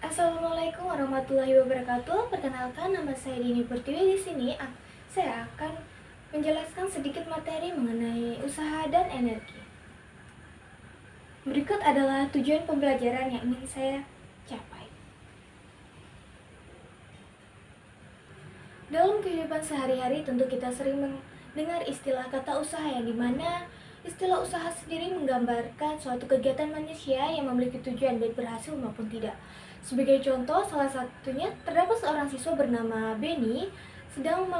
Assalamualaikum warahmatullahi wabarakatuh. Perkenalkan, nama saya Dini Pertiwi. Di sini saya akan menjelaskan sedikit materi mengenai usaha dan energi. Berikut adalah tujuan pembelajaran yang ingin saya capai. Dalam kehidupan sehari-hari tentu kita sering mendengar istilah kata usaha, yang dimana istilah usaha sendiri menggambarkan suatu kegiatan manusia yang memiliki tujuan baik berhasil maupun tidak. Sebagai contoh, salah satunya terdapat seorang siswa bernama Benny sedang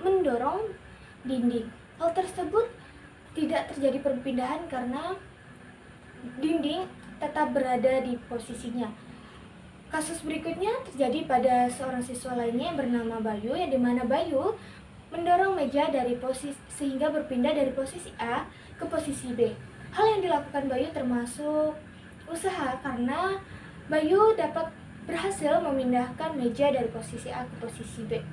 mendorong dinding. Hal tersebut tidak terjadi perpindahan karena dinding tetap berada di posisinya. Kasus berikutnya terjadi pada seorang siswa lainnya yang bernama Bayu, yang dimana Bayu mendorong meja dari posisi sehingga berpindah dari posisi A ke posisi B. Hal yang dilakukan Bayu termasuk usaha karena Bayu dapat berhasil memindahkan meja dari posisi A ke posisi B.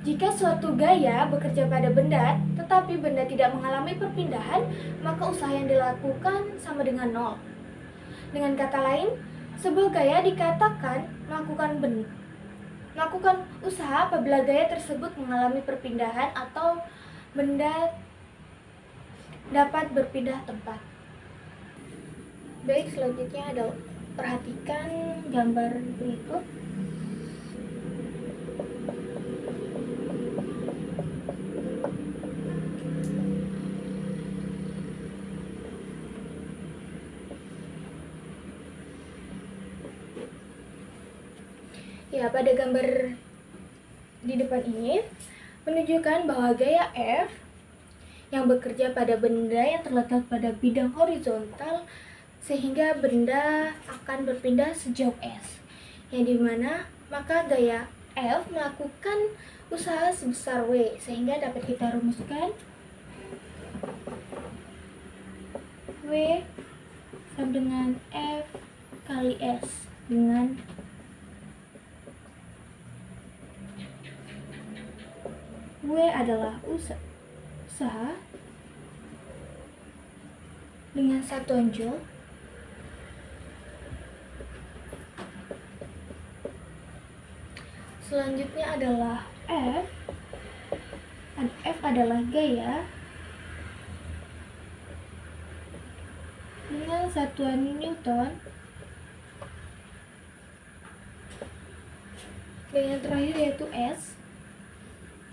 Jika suatu gaya bekerja pada benda, tetapi benda tidak mengalami perpindahan, maka usaha yang dilakukan sama dengan nol. Dengan kata lain, sebuah gaya dikatakan melakukan usaha apabila gaya tersebut mengalami perpindahan atau benda dapat berpindah tempat. Baik, selanjutnya adalah perhatikan gambar berikut. Ya, pada gambar di depan ini menunjukkan bahwa gaya F yang bekerja pada benda yang terletak pada bidang horizontal sehingga benda akan berpindah sejauh S, yang dimana maka gaya F melakukan usaha sebesar W, sehingga dapat kita rumuskan W sama dengan F kali S, dengan W adalah usaha dengan satuan joule, selanjutnya adalah F adalah gaya dengan satuan Newton, dan yang terakhir yaitu S,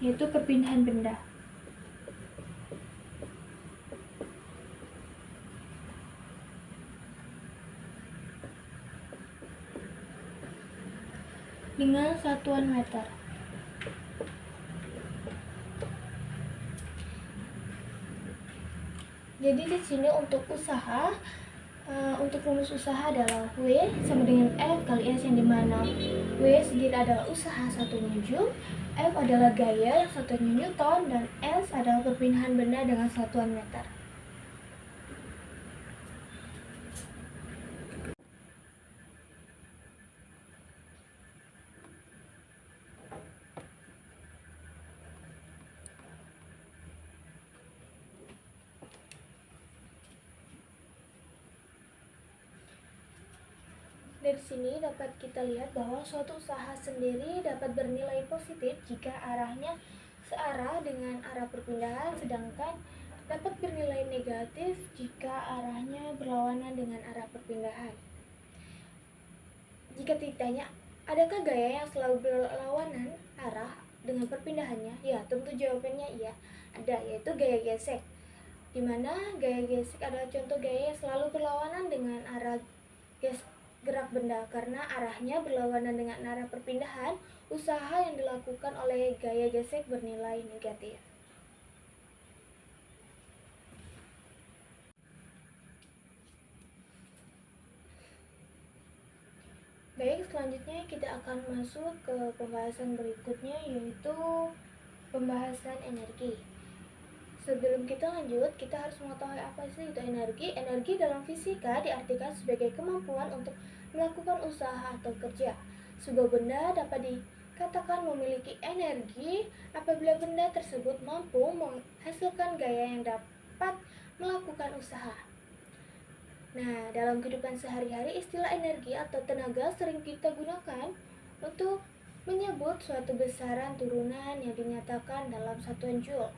yaitu perpindahan benda. Dengan satuan meter. Jadi di sini untuk usaha, untuk rumus usaha adalah W sama dengan F kali S, yang dimana W sendiri adalah usaha satunya joule, F adalah gaya yang satunya Newton, dan S adalah perpindahan benda dengan satuan meter. Dari sini dapat kita lihat bahwa suatu usaha sendiri dapat bernilai positif jika arahnya searah dengan arah perpindahan, sedangkan dapat bernilai negatif jika arahnya berlawanan dengan arah perpindahan. Jika ditanya, adakah gaya yang selalu berlawanan arah dengan perpindahannya? Ya, tentu jawabannya iya, ada, yaitu gaya gesek. Dimana gaya gesek adalah contoh gaya yang selalu berlawanan dengan arah gerak benda karena arahnya berlawanan dengan arah perpindahan. Usaha yang dilakukan oleh gaya gesek bernilai negatif. Baik, selanjutnya kita akan masuk ke pembahasan berikutnya, yaitu pembahasan energi. Sebelum kita lanjut, kita harus mengetahui apa sih itu energi. Energi dalam fisika diartikan sebagai kemampuan untuk melakukan usaha atau kerja. Sebuah benda dapat dikatakan memiliki energi apabila benda tersebut mampu menghasilkan gaya yang dapat melakukan usaha. Nah, dalam kehidupan sehari-hari, istilah energi atau tenaga sering kita gunakan untuk menyebut suatu besaran turunan yang dinyatakan dalam satuan joule.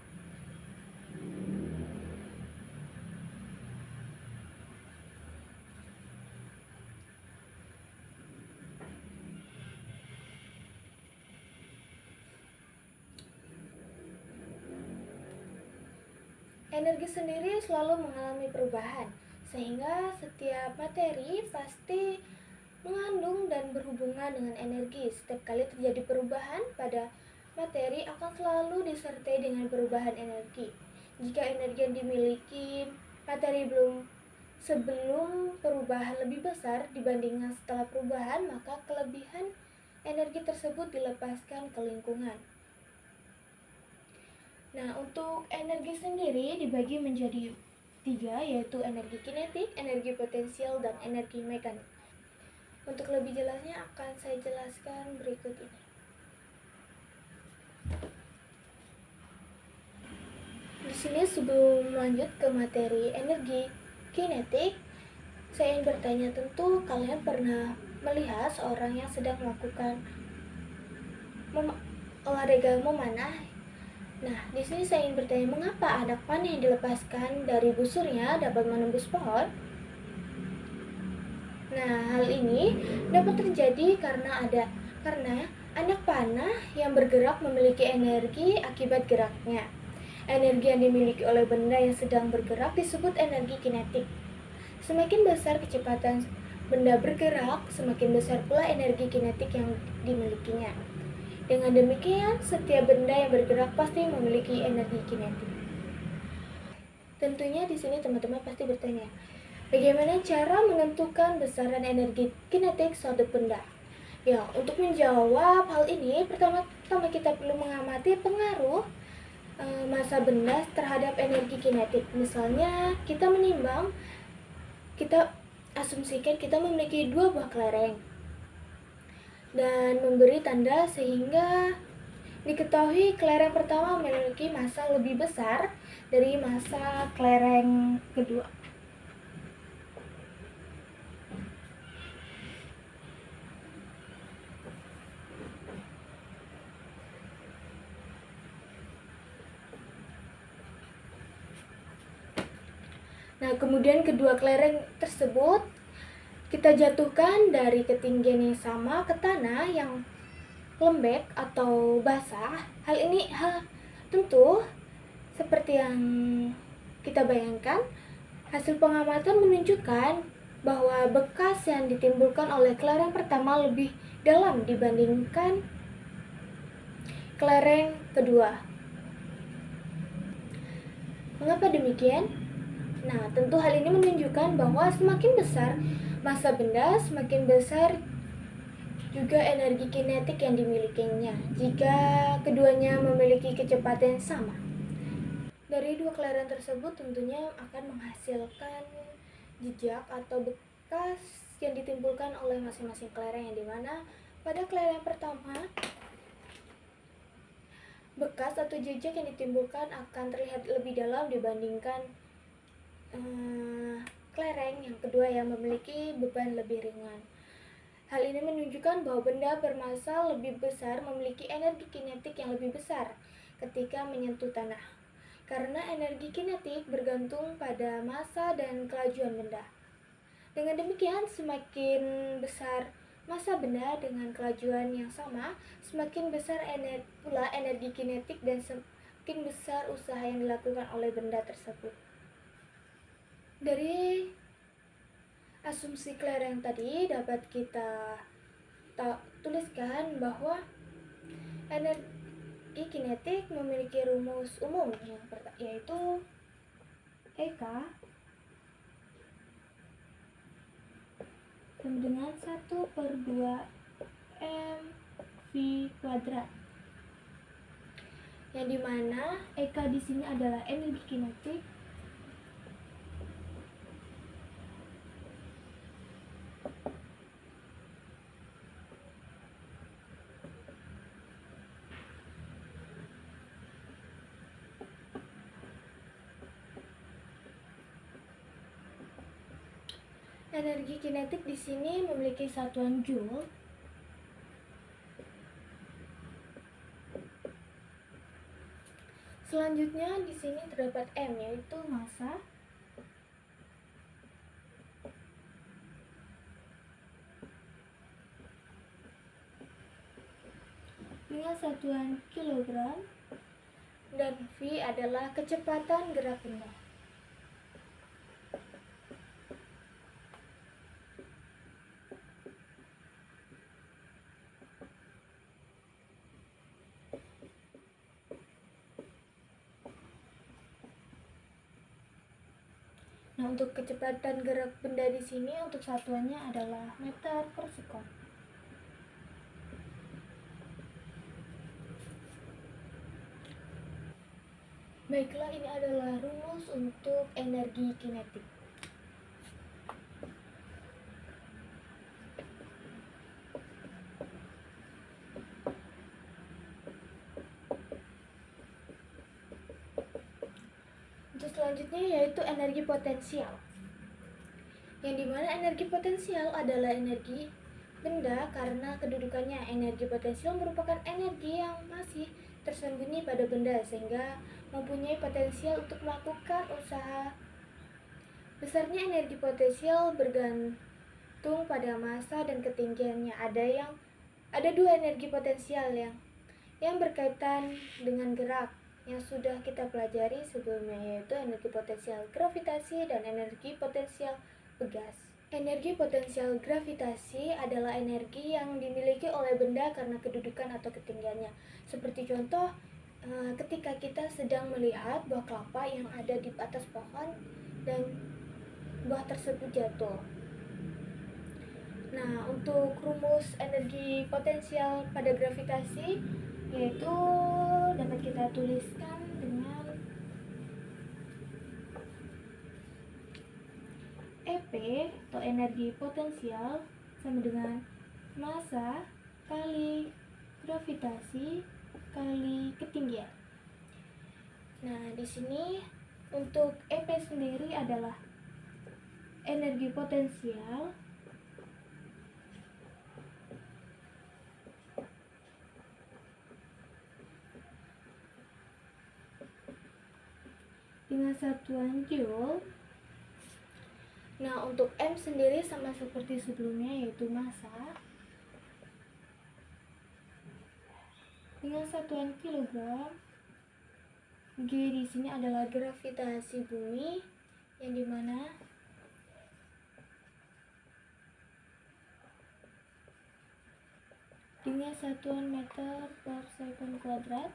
Energi sendiri selalu mengalami perubahan, sehingga setiap materi pasti mengandung dan berhubungan dengan energi. Setiap kali terjadi perubahan pada materi akan selalu disertai dengan perubahan energi. Jika energi yang dimiliki materi sebelum perubahan lebih besar dibandingkan setelah perubahan, maka kelebihan energi tersebut dilepaskan ke lingkungan. Nah, untuk energi sendiri dibagi menjadi 3, yaitu energi kinetik, energi potensial, dan energi mekanik. Untuk lebih jelasnya akan saya jelaskan berikut ini. Di sini sebelum lanjut ke materi energi kinetik, saya ingin bertanya, tentu kalian pernah melihat seorang yang sedang melakukan olahraga memanah. Nah, di sini saya ingin bertanya, mengapa anak panah yang dilepaskan dari busurnya dapat menembus pohon? Nah, hal ini dapat terjadi karena anak panah yang bergerak memiliki energi akibat geraknya. Energi yang dimiliki oleh benda yang sedang bergerak disebut energi kinetik. Semakin besar kecepatan benda bergerak, semakin besar pula energi kinetik yang dimilikinya. Dengan demikian, setiap benda yang bergerak pasti memiliki energi kinetik. Tentunya di sini teman-teman pasti bertanya, bagaimana cara menentukan besaran energi kinetik suatu benda? Ya, untuk menjawab hal ini, pertama-tama kita perlu mengamati pengaruh massa benda terhadap energi kinetik. Misalnya, kita asumsikan kita memiliki 2 buah kelereng dan memberi tanda sehingga diketahui kelereng pertama memiliki massa lebih besar dari massa kelereng kedua. Nah, kemudian kedua kelereng tersebut kita jatuhkan dari ketinggian yang sama ke tanah yang lembek atau basah. Hal ini tentu seperti yang kita bayangkan, hasil pengamatan menunjukkan bahwa bekas yang ditimbulkan oleh kelereng pertama lebih dalam dibandingkan kelereng kedua. Mengapa demikian? Nah, tentu hal ini menunjukkan bahwa semakin besar massa benda, semakin besar juga energi kinetik yang dimilikinya jika keduanya memiliki kecepatan yang sama. Dari 2 kelereng tersebut tentunya akan menghasilkan jejak atau bekas yang ditimbulkan oleh masing-masing kelereng, yang dimana pada kelereng pertama bekas atau jejak yang ditimbulkan akan terlihat lebih dalam dibandingkan kelereng yang kedua yang memiliki beban lebih ringan. Hal ini menunjukkan bahwa benda bermassa lebih besar memiliki energi kinetik yang lebih besar ketika menyentuh tanah, karena energi kinetik bergantung pada massa dan kelajuan benda. Dengan demikian, semakin besar massa benda dengan kelajuan yang sama, semakin besar pula energi kinetik dan semakin besar usaha yang dilakukan oleh benda tersebut. Dari asumsi kelereng tadi dapat kita tuliskan bahwa energi kinetik memiliki rumus umum yang yaitu EK sama dengan 1/2 mv kuadrat, yang dimana EK di sini adalah energi kinetik Energi kinetik di sini memiliki satuan joule. Selanjutnya di sini terdapat M, yaitu massa. Dengan satuan kilogram, dan V adalah kecepatan gerak benda. Nah, untuk kecepatan gerak benda di sini untuk satuannya adalah meter per sekon. Baiklah, ini adalah rumus untuk energi kinetik. Untuk selanjutnya yaitu energi potensial. Yang dimana energi potensial adalah energi benda karena kedudukannya. Energi potensial merupakan energi yang masih tersembunyi pada benda sehingga mempunyai potensial untuk melakukan usaha. Besarnya energi potensial bergantung pada massa dan ketinggiannya. Ada dua energi potensial yang berkaitan dengan gerak yang sudah kita pelajari sebelumnya, yaitu energi potensial gravitasi dan energi potensial pegas. Energi potensial gravitasi adalah energi yang dimiliki oleh benda karena kedudukan atau ketinggiannya. Seperti contoh, ketika kita sedang melihat buah kelapa yang ada di atas pohon dan buah tersebut jatuh. Nah, untuk rumus energi potensial pada gravitasi yaitu dapat kita tuliskan dengan EP atau energi potensial sama dengan massa kali gravitasi kali ketinggian. Nah, di sini untuk EP sendiri adalah energi potensial dengan satuan joule. Nah, untuk M sendiri sama seperti sebelumnya, yaitu massa dengan satuan kilogram. G di sini adalah gravitasi bumi, yang dimana dengan satuan meter per sekon kuadrat.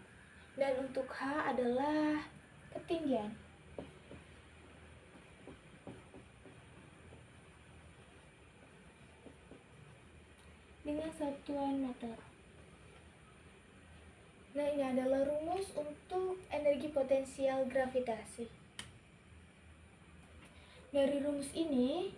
Dan untuk H adalah ketinggian dengan satuan meter. Nah, ini adalah rumus untuk energi potensial gravitasi. Dari rumus ini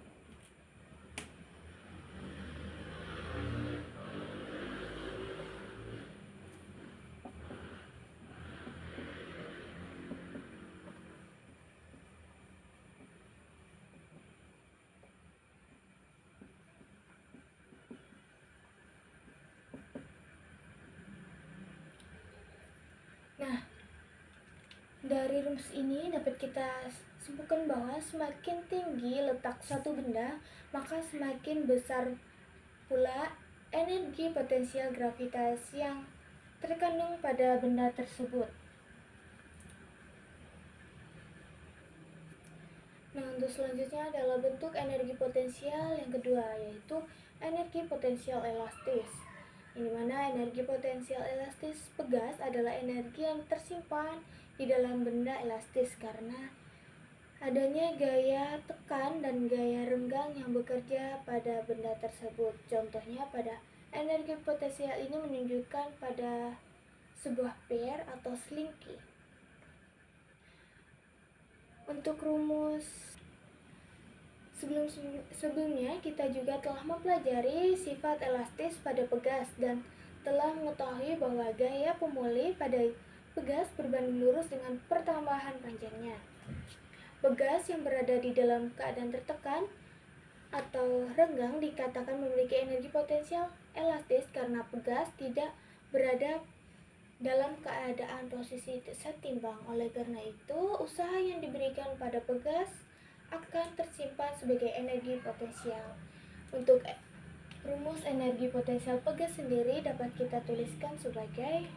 dari rumus ini dapat kita simpulkan bahwa semakin tinggi letak suatu benda, maka semakin besar pula energi potensial gravitasi yang terkandung pada benda tersebut. Nah, untuk selanjutnya adalah bentuk energi potensial yang kedua, yaitu energi potensial elastis. Di mana energi potensial elastis pegas adalah energi yang tersimpan di dalam benda elastis karena adanya gaya tekan dan gaya renggang yang bekerja pada benda tersebut. Contohnya pada energi potensial ini menunjukkan pada sebuah pair atau slinky. Untuk rumus sebelumnya kita juga telah mempelajari sifat elastis pada pegas dan telah mengetahui bahwa gaya pemulih pada pegas berbanding lurus dengan pertambahan panjangnya. Pegas yang berada di dalam keadaan tertekan atau renggang dikatakan memiliki energi potensial elastis karena pegas tidak berada dalam keadaan posisi setimbang. Oleh karena itu, usaha yang diberikan pada pegas akan tersimpan sebagai energi potensial. Untuk rumus energi potensial pegas sendiri dapat kita tuliskan sebagai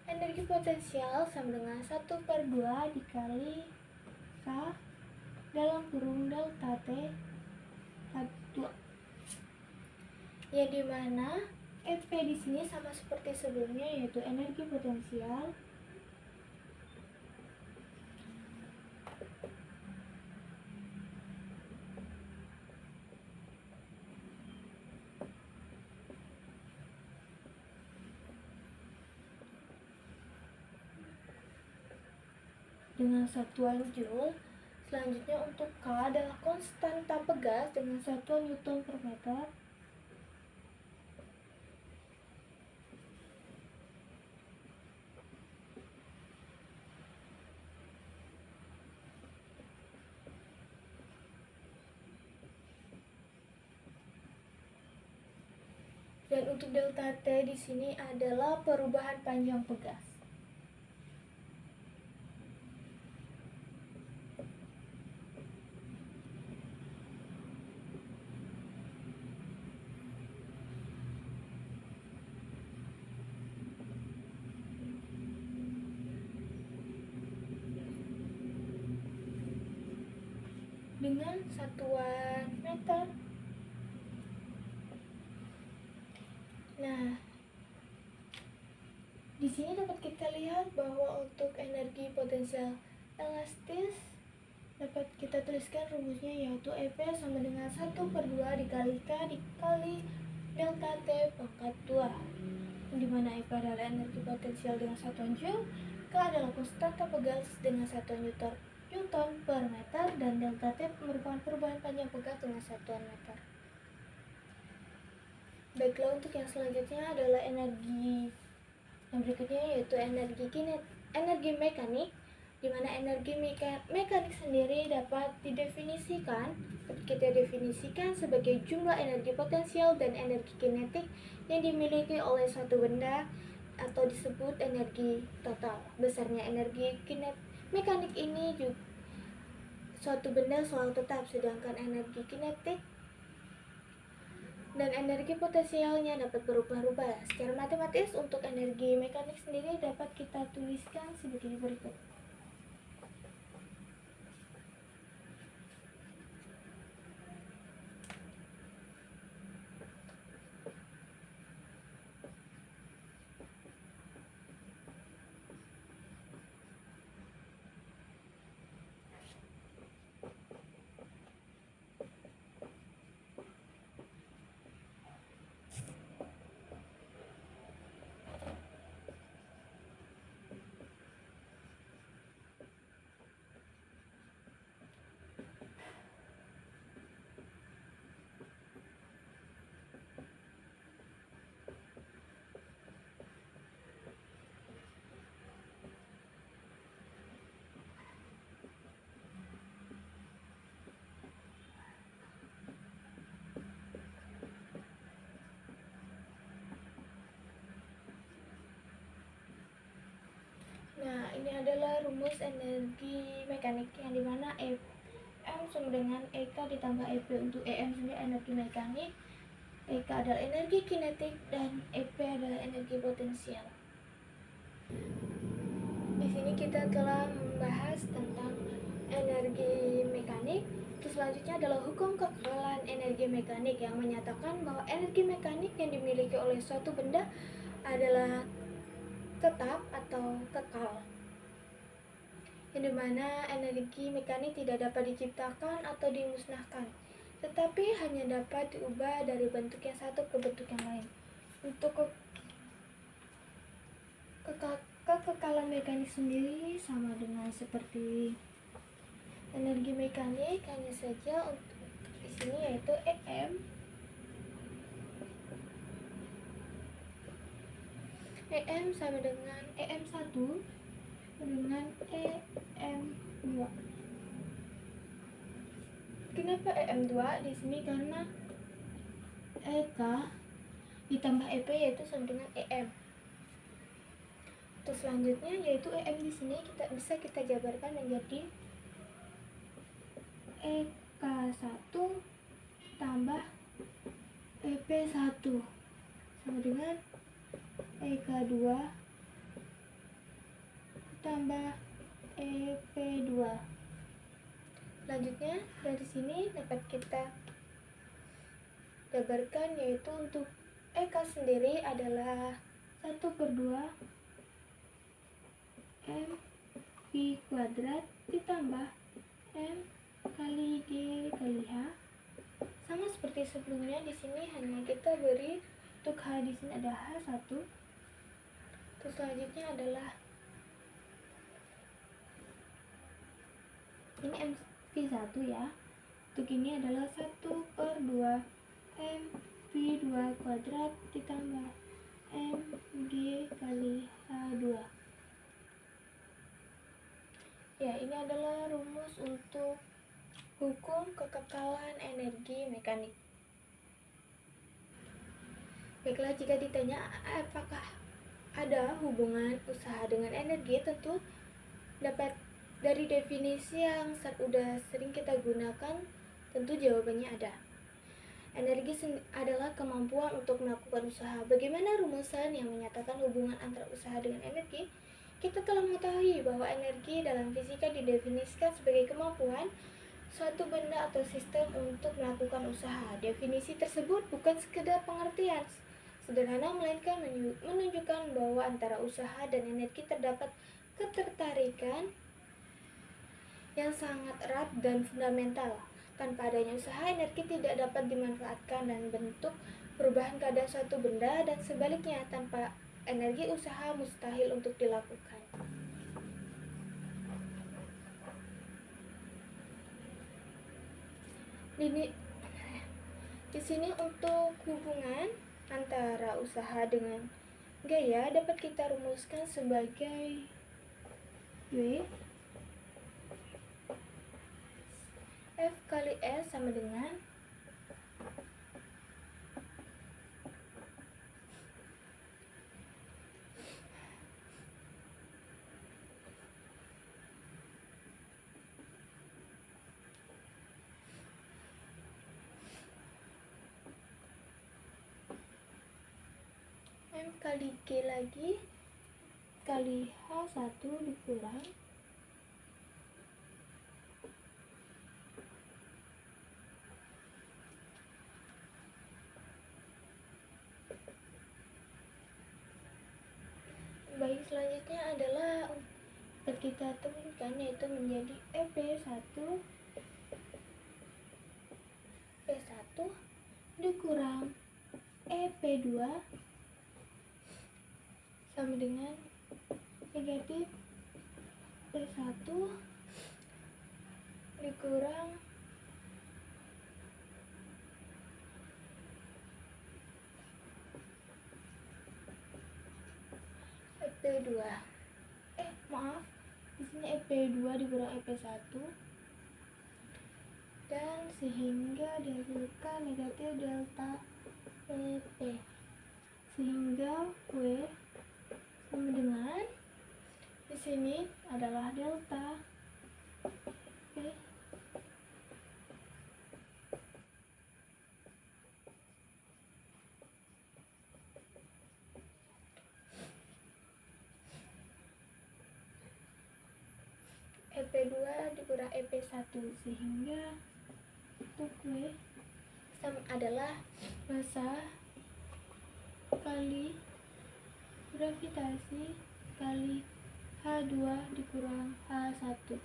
energi potensial sama dengan 1/2 dikali K dalam kurung delta T K2, yang dimana EP di sini sama seperti sebelumnya, yaitu energi potensial dengan satuan Joule. Selanjutnya untuk K adalah konstanta pegas dengan satuan Newton per meter. Dan untuk delta T di sini adalah perubahan panjang pegas. Dengan satuan meter. Nah, di sini dapat kita lihat bahwa untuk energi potensial elastis dapat kita tuliskan rumusnya, yaitu EP sama dengan 1/2 dikali K dikali delta T pangkat 2, dimana EP adalah energi potensial dengan satuan Joule, K adalah konstanta pegas dengan satuan Newton per meter, dan delta T merupakan perubahan panjang pegas dengan satuan meter. Baiklah, untuk yang selanjutnya adalah energi yang berikutnya, yaitu energi mekanik, di mana energi mekanik sendiri dapat kita definisikan sebagai jumlah energi potensial dan energi kinetik yang dimiliki oleh suatu benda atau disebut energi total. Besarnya energi mekanik ini juga suatu benda selalu tetap, sedangkan energi kinetik dan energi potensialnya dapat berubah-ubah. Secara matematis, untuk energi mekanik sendiri dapat kita tuliskan sebagai berikut. Nah, ini adalah rumus energi mekanik, yang dimana M sama dengan EK ditambah EP. Untuk EM sendiri energi mekanik, EK adalah energi kinetik, dan EP adalah energi potensial. Di sini kita telah membahas tentang energi mekanik. Terus selanjutnya adalah hukum kekekalan energi mekanik, yang menyatakan bahwa energi mekanik yang dimiliki oleh suatu benda adalah tetap atau kekal, yang dimana energi mekanik tidak dapat diciptakan atau dimusnahkan, tetapi hanya dapat diubah dari bentuk yang satu ke bentuk yang lain. Untuk kekekalan mekanik sendiri sama dengan seperti energi mekanik, hanya saja untuk di sini yaitu EM sama dengan EM1 dengan EM2. Kenapa EM2 di sini? Karena EK ditambah EP yaitu sama dengan EM. Terus selanjutnya yaitu EM di sini kita jabarkan menjadi EK1 tambah EP1 sama dengan EK2 tambah EP2. Selanjutnya dari sini dapat kita jabarkan yaitu untuk EK sendiri adalah 1/2 M V kuadrat ditambah M kali G kali H. Sama seperti sebelumnya, di sini hanya kita beri untuk H di sini ada H1. Terus selanjutnya adalah ini MV1 ya. Untuk ini adalah 1/2 MV2 kuadrat ditambah MG kali H2. Ya, ini adalah rumus untuk hukum kekekalan energi mekanik. Baiklah, jika ditanya apakah ada hubungan usaha dengan energi, tentu dapat dari definisi yang sudah sering kita gunakan, tentu jawabannya ada. Energi adalah kemampuan untuk melakukan usaha. Bagaimana rumusan yang menyatakan hubungan antara usaha dengan energi? Kita telah mengetahui bahwa energi dalam fisika didefinisikan sebagai kemampuan suatu benda atau sistem untuk melakukan usaha. Definisi tersebut bukan sekedar pengertian sederhana, melainkan menunjukkan bahwa antara usaha dan energi terdapat ketertarikan yang sangat erat dan fundamental. Tanpa adanya usaha, energi tidak dapat dimanfaatkan dan bentuk perubahan keadaan suatu benda, dan sebaliknya, tanpa energi usaha mustahil untuk dilakukan. Di sini untuk hubungan antara usaha dengan gaya dapat kita rumuskan sebagai W F kali S sama dengan M kali G lagi kali H1 dikurang baik. Selanjutnya adalah kita turunkan yaitu menjadi EP1 P1 dikurang EP2 sama dengan negatif P1 dikurang EP2. Maaf, di sini EP2 dikurang EP1 dan sehingga dihasilkan negatif delta EP, sehingga W sama dengan di sini adalah delta P EP2 dikurang EP1, sehingga untuk W adalah massa kali gravitasi kali H2 dikurang H1.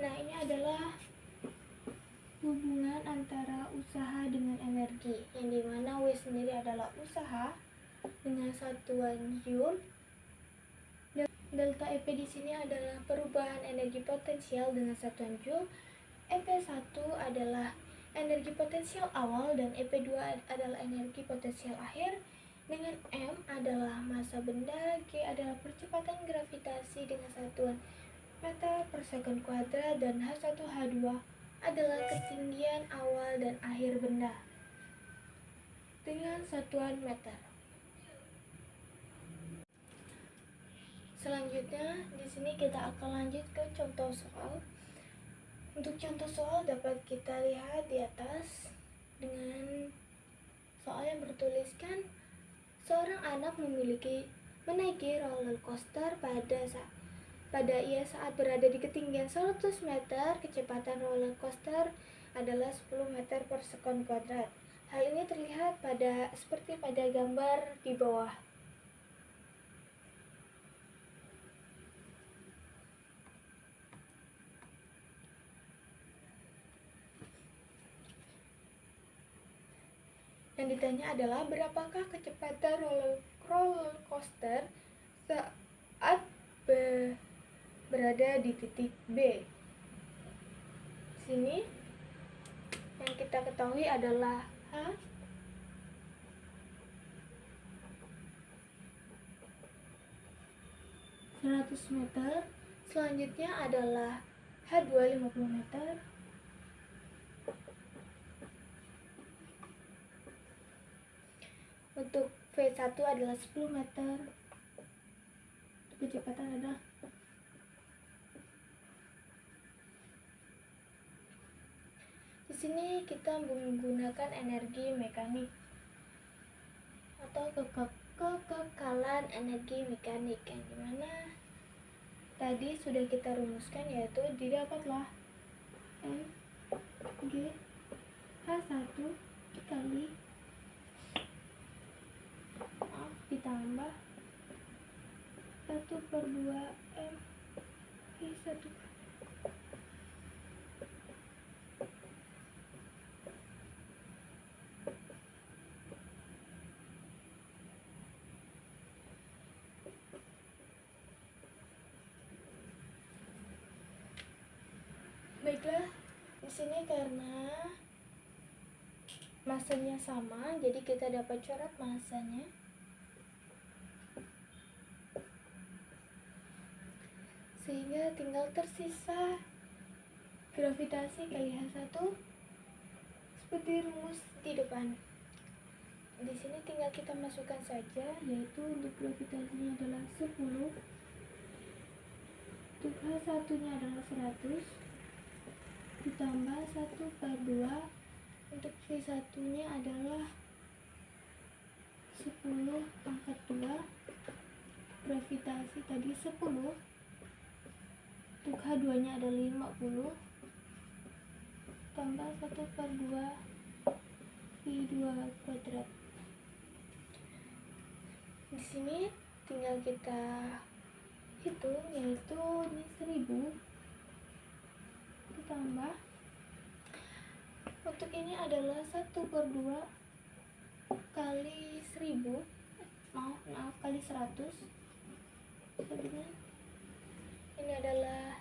Nah, ini adalah hubungan antara usaha dengan energi, yang dimana W sendiri adalah usaha dengan satuan joule. Delta EP di sini adalah perubahan energi potensial dengan satuan joule. EP1 adalah energi potensial awal dan EP2 adalah energi potensial akhir. dengan M adalah massa benda, G adalah percepatan gravitasi dengan satuan meter per second kuadrat, dan H1H2 adalah ketinggian awal dan akhir benda dengan satuan meter. Selanjutnya, di sini kita akan lanjut ke contoh soal. Untuk contoh soal dapat kita lihat di atas dengan soal yang bertuliskan seorang anak menaiki roller coaster pada ia saat berada di ketinggian 100 meter, kecepatan roller coaster adalah 10 meter per sekon kuadrat. Hal ini terlihat seperti pada gambar di bawah. Yang ditanya adalah berapakah kecepatan roller coaster saat berada di titik B. Sini yang kita ketahui adalah H 100 meter, selanjutnya adalah H2 50 meter, untuk V1 adalah 10 meter, kecepatan adalah di sini kita menggunakan energi mekanik atau kekekalan energi mekanik, yang dimana tadi sudah kita rumuskan, yaitu didapatlah M G H1 dikali ditambah 1/2 M V1. Baiklah, di sini karena masanya sama, jadi kita dapat coret masanya. Sehingga tinggal tersisa gravitasi kali H1 seperti rumus di depan. Di sini tinggal kita masukkan saja, yaitu untuk gravitasinya adalah 10, untuk H1-nya adalah 100, ditambah 1/2, untuk V1-nya adalah 10 pangkat 2, gravitasi tadi 10, untuk H2-nya adalah 50, tambah 1/2 V2 kuadrat. Di sini tinggal kita hitung, yaitu ini 1000 ditambah, untuk ini adalah 1/2 kali 1000, maaf kali 100. Jadinya ini adalah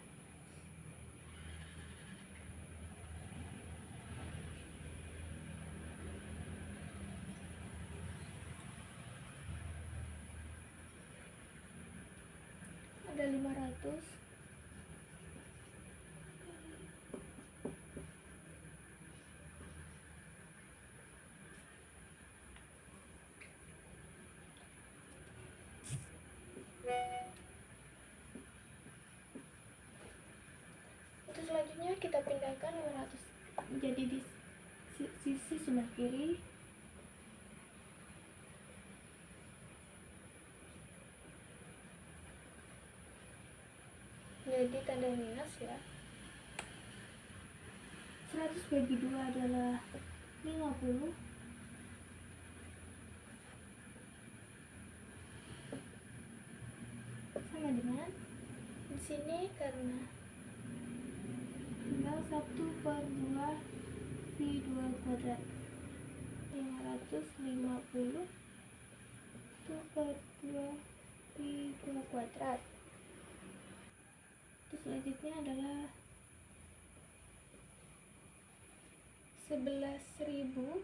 ada 500. Untuk selanjutnya kita pindahkan 500 menjadi di sisi sebelah kiri. Jadi tanda minus ya. 100 bagi 2 adalah 50. Sama dengan di sini karena tinggal 1/2 V2 kuadrat. 550 1/2 V2 kuadrat. Terus selanjutnya adalah 11.000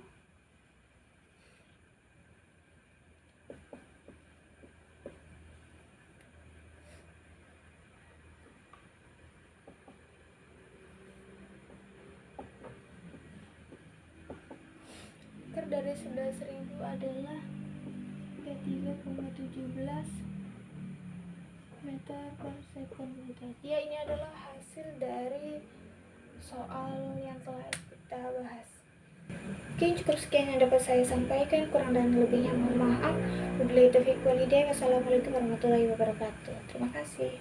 dari 11.000 adalah 33,17 meter per sekund. Ya, ini adalah hasil dari soal yang telah kita bahas. Oke, cukup sekian yang dapat saya sampaikan. Kurang dan lebihnya mohon maaf. Wabillahi taufiq walhidayah. Wassalamualaikum warahmatullahi wabarakatuh. Terima kasih.